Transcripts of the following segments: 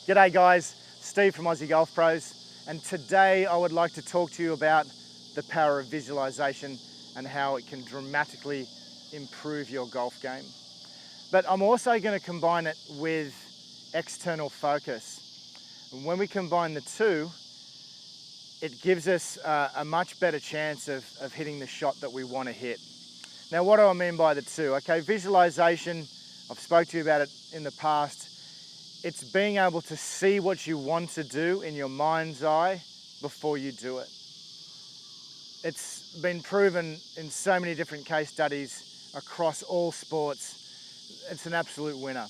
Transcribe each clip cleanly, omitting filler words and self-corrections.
G'day guys, Steve from Aussie Golf Pros, and today I would like to talk to you about the power of visualization and how it can dramatically improve your golf game. But I'm also going to combine it with external focus. And when we combine the two, it gives us a much better chance of hitting the shot that we want to hit. Now, what do I mean by the two? Okay, visualization, I've spoke to you about it in the past. It's being able to see what you want to do in your mind's eye before you do it. It's been proven in so many different case studies across all sports. It's an absolute winner.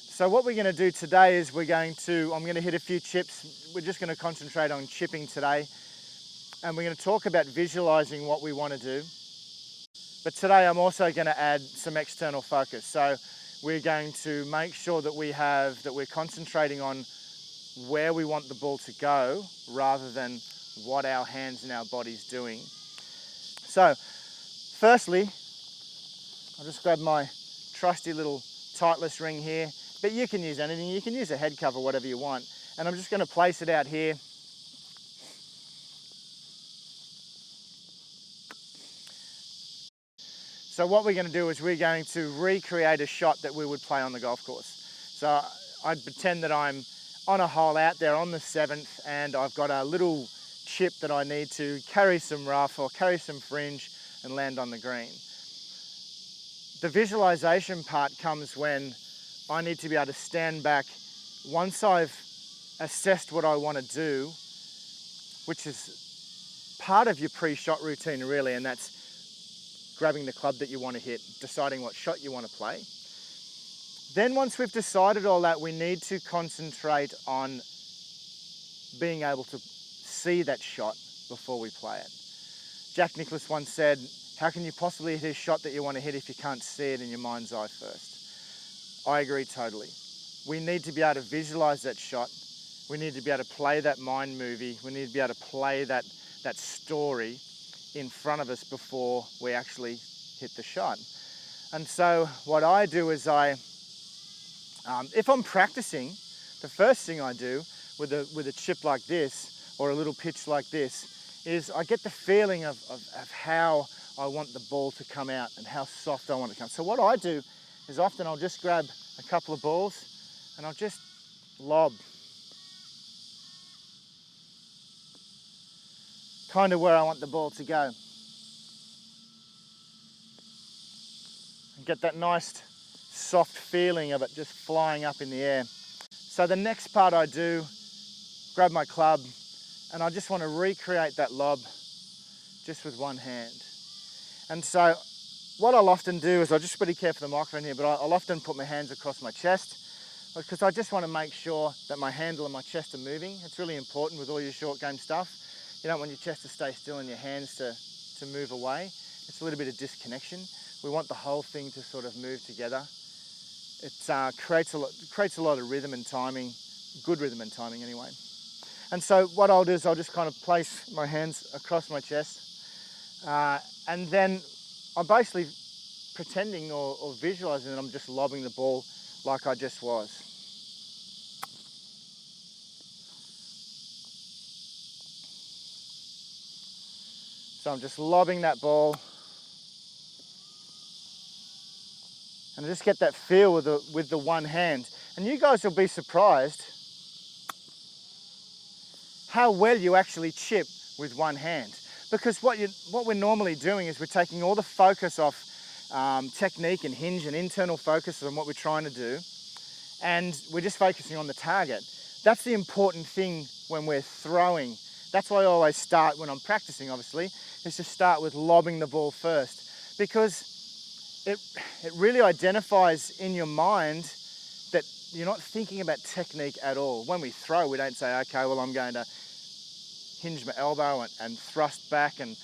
So what we're going to do today is I'm going to hit a few chips. We're just going to concentrate on chipping today. And we're going to talk about visualizing what we want to do. But today I'm also going to add some external focus. So we're going to make sure that we're concentrating on where we want the ball to go rather than what our hands and our body's doing. So firstly, I'll just grab my trusty little Titleist ring here, but you can use anything. You can use a head cover, whatever you want. And I'm just going to place it out here. So what we're going to do is we're going to recreate a shot that we would play on the golf course. So I'd pretend that I'm on a hole out there on the 7th and I've got a little chip that I need to carry some rough or carry some fringe and land on the green. The visualization part comes when I need to be able to stand back once I've assessed what I want to do, which is part of your pre-shot routine really, and that's grabbing the club that you want to hit, deciding what shot you want to play. Then once we've decided all that, we need to concentrate on being able to see that shot before we play it. Jack Nicklaus once said, how can you possibly hit a shot that you want to hit if you can't see it in your mind's eye first? I agree totally. We need to be able to visualize that shot. We need to be able to play that mind movie. We need to be able to play that story in front of us before we actually hit the shot. And so what I do is if I'm practicing, the first thing I do with a chip like this or a little pitch like this is I get the feeling of how I want the ball to come out and how soft I want it to come. So what I do is often I'll just grab a couple of balls and I'll just lob. Kind of where I want the ball to go. And get that nice soft feeling of it just flying up in the air. So the next part I do, grab my club and I just want to recreate that lob just with one hand. And so what I'll often do is I'll just be careful of the microphone here, but I'll often put my hands across my chest because I just want to make sure that my handle and my chest are moving. It's really important with all your short game stuff. You don't want your chest to stay still and your hands to move away. It's a little bit of disconnection. We want the whole thing to sort of move together. It creates a lot of rhythm and timing, good rhythm and timing anyway. And so what I'll do is I'll just kind of place my hands across my chest and then I'm basically pretending or visualizing that I'm just lobbing the ball like I just was. So I'm just lobbing that ball and I just get that feel with the one hand. And you guys will be surprised how well you actually chip with one hand. Because what we're normally doing is we're taking all the focus off technique and hinge and internal focus on what we're trying to do, and we're just focusing on the target. That's the important thing when we're throwing. That's why I always start when I'm practicing, obviously, is to start with lobbing the ball first, because it really identifies in your mind that you're not thinking about technique at all. When we throw, we don't say, okay, well, I'm going to hinge my elbow and thrust back, and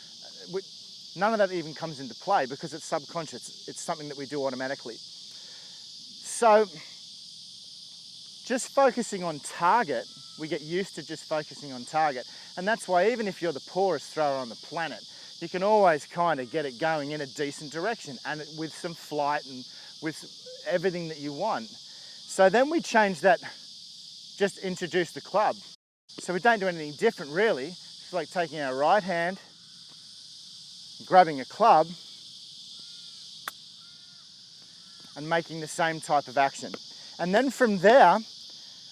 none of that even comes into play because it's subconscious. It's something that we do automatically. So just focusing on target, we get used to just focusing on target. And that's why even if you're the poorest thrower on the planet, you can always kind of get it going in a decent direction and with some flight and with everything that you want. So then we change that just introduce the club. So we don't do anything different really. It's like taking our right hand, grabbing a club, and making the same type of action. And then from there,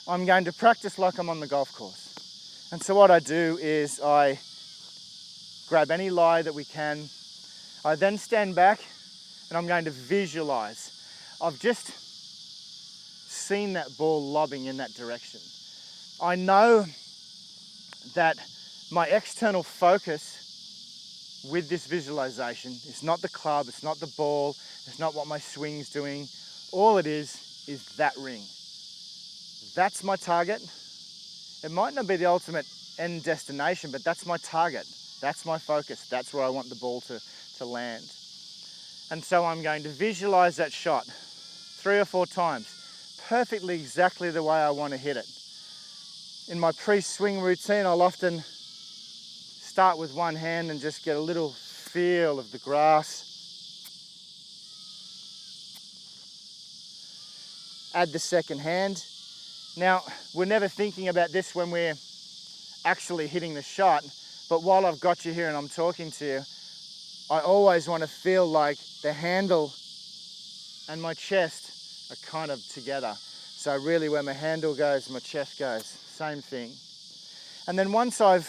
I'm going to practice like I'm on the golf course. And so what I do is I grab any lie that we can. I then stand back and I'm going to visualize. I've just seen that ball lobbing in that direction. I know that my external focus with this visualization is not the club, it's not the ball, it's not what my swing's doing. All it is that ring. That's my target. It might not be the ultimate end destination, but that's my target. That's my focus. That's where I want the ball to land. And so I'm going to visualize that shot 3 or 4 times, perfectly exactly the way I want to hit it. In my pre-swing routine, I'll often start with one hand and just get a little feel of the grass. Add the second hand. Now, we're never thinking about this when we're actually hitting the shot, but while I've got you here and I'm talking to you, I always want to feel like the handle and my chest are kind of together. So really where my handle goes, my chest goes, same thing. And then once I'm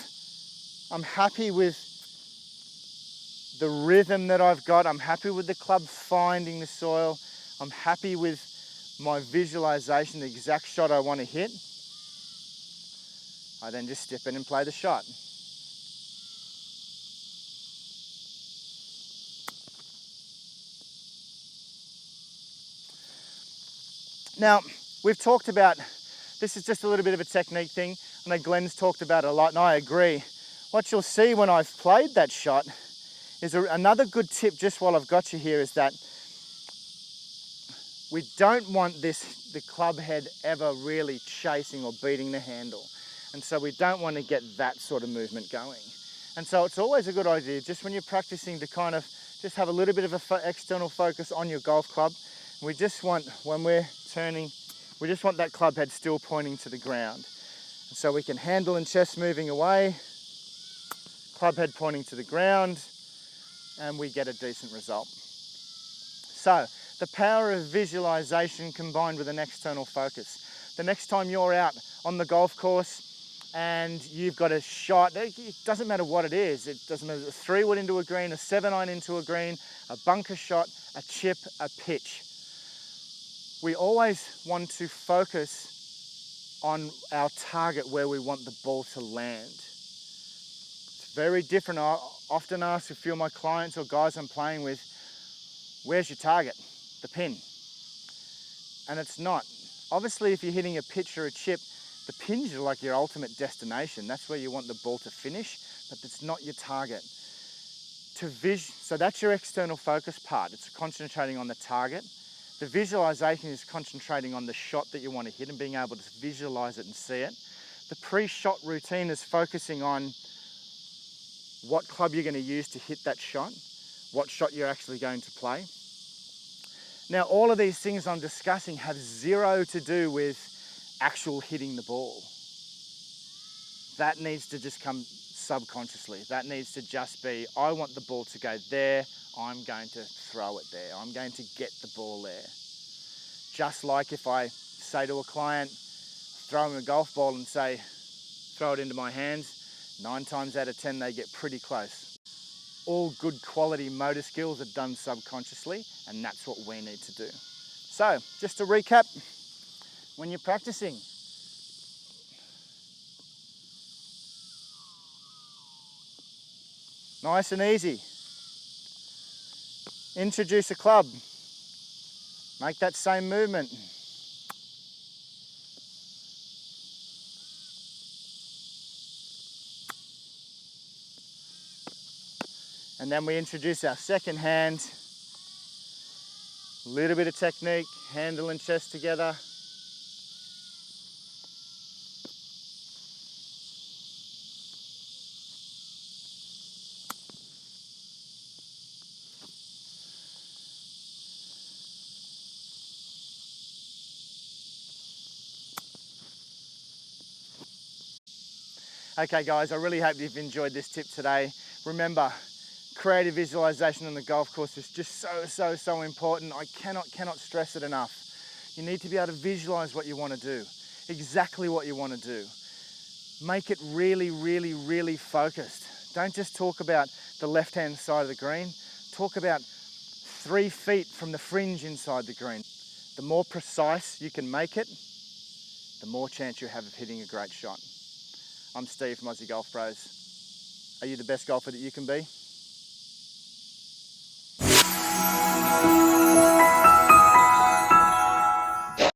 happy with the rhythm that I've got, I'm happy with the club finding the soil, I'm happy with my visualization, the exact shot I want to hit, I then just step in and play the shot. Now, we've talked about, this is just a little bit of a technique thing. I know Glen's talked about it a lot and I agree. What you'll see when I've played that shot is another good tip, just while I've got you here, is that we don't want the club head ever really chasing or beating the handle. And so we don't want to get that sort of movement going. And so it's always a good idea, just when you're practicing, to kind of just have a little bit of an external focus on your golf club. We just want, when we're turning, we just want that club head still pointing to the ground. And so we can handle and chest moving away, club head pointing to the ground, and we get a decent result. So, the power of visualization combined with an external focus. The next time you're out on the golf course and you've got a shot, it doesn't matter what it is. It doesn't matter, a 3-wood into a green, a 7-iron into a green, a bunker shot, a chip, a pitch. We always want to focus on our target, where we want the ball to land. It's very different. I often ask a few of my clients or guys I'm playing with, where's your target? The pin. And it's not. Obviously, if you're hitting a pitch or a chip, the pins are like your ultimate destination. That's where you want the ball to finish, but it's not your target. So that's your external focus part. It's concentrating on the target. The visualization is concentrating on the shot that you want to hit and being able to visualize it and see it. The pre-shot routine is focusing on what club you're going to use to hit that shot, what shot you're actually going to play. Now, all of these things I'm discussing have zero to do with actual hitting the ball. That needs to just come subconsciously. That needs to just be, I want the ball to go there, I'm going to throw it there. I'm going to get the ball there. Just like if I say to a client, throw them a golf ball and say, throw it into my hands, 9 times out of 10 they get pretty close. All good quality motor skills are done subconsciously, and that's what we need to do. So, just to recap, when you're practicing, nice and easy. Introduce a club. Make that same movement. And then we introduce our second hand. A little bit of technique, handle and chest together. Okay guys, I really hope you've enjoyed this tip today. Remember, creative visualization on the golf course is just so important. I cannot stress it enough. You need to be able to visualize what you want to do, exactly what you want to do. Make it really focused. Don't just talk about the left-hand side of the green. Talk about 3 feet from the fringe inside the green. The more precise you can make it, the more chance you have of hitting a great shot. I'm Steve from Aussie Golf Pros. Are you the best golfer that you can be?